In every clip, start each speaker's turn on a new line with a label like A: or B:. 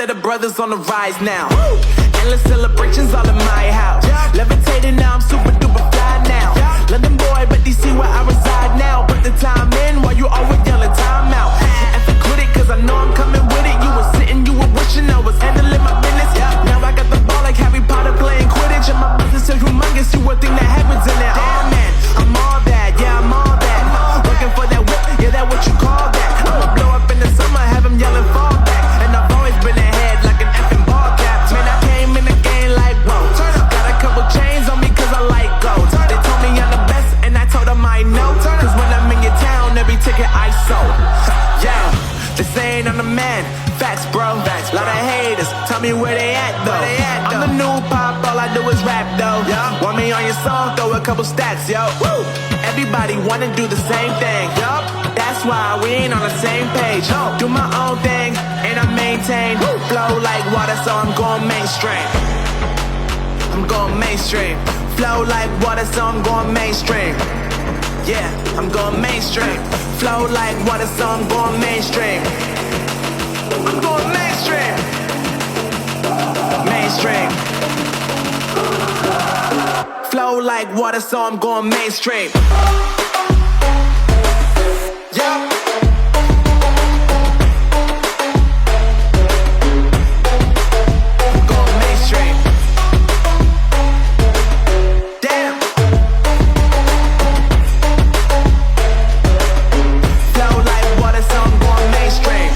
A: that the brothers on the rise now. Endless celebrations all in my house. Levitating now, I'm super duper fly now. London boy, but DC where I reside now. Put the time in while you always yelling time out. And for quit it, cause I know I'm coming with it. You were sitting, you were wishing I was handling my business. Now I got the ball like Harry Potter playing Quidditch. And my business is humongous, you would think that happens in it. Oh man, I'm all that, yeah, I'm all that. Looking for that whip, yeah, that what you call that. I'ma blow up in the summer, have them yelling fall back. And I've always been ahead like an effing ball cap. Man, I came in the game like, whoa. Got a couple chains on me cause I like gold. They told me I'm the best and I told them I know. Cause when I'm in your town, every ticket I sold. Yeah, they saying I'm the man. Facts, bro. Lot of haters, tell me where they at though. I'm the new pop, all I do is rap though. Want me on your song, throw a couple stacks, yo. Woo! Everybody wanna do the same thing, yup. That's why we ain't on the same page. Do my own thing, and I maintain. Flow like water, so I'm going mainstream. I'm going mainstream. Flow like water, so I'm going mainstream. Yeah, I'm going mainstream. Flow like water, so I'm going mainstream. I'm going mainstream. Mainstream. Flow like water, so I'm going mainstream. Yeah. I'm going mainstream. Damn. Flow like water, so I'm going mainstream.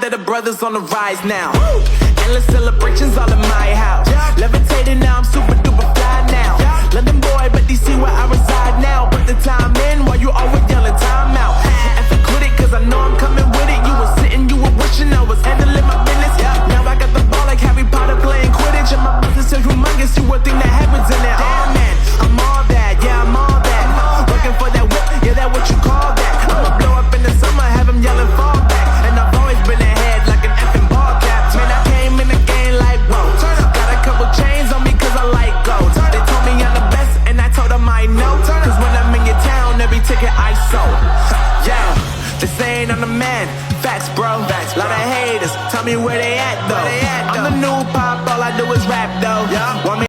A: That the brothers on the rise now. Endless celebrations all in my house. Levitating now, I'm super duper fly now. London boy, but DC where I reside now. Put the time in while you always yelling time out. And for quit it, cause I know I'm coming with it. You were sitting, you were wishing I was handling my business. Now I got the ball like Harry Potter playing Quidditch. And my business is humongous, you would think that happens in it. Oh man, I'm all that, yeah, I'm all that. Looking for that whip, yeah, that what you call that. I'ma blow up in the summer, have them yelling fall back. And I've always been ahead like an effing ball cap. Man, I came in the game like, whoa. Got a couple chains on me cause I like gold. They told me I'm the best and I told them I know. Cause when I'm in your town, every ticket I sold. Yeah, they saying I'm the man. Facts, bro. Lot of haters, tell me where they at though.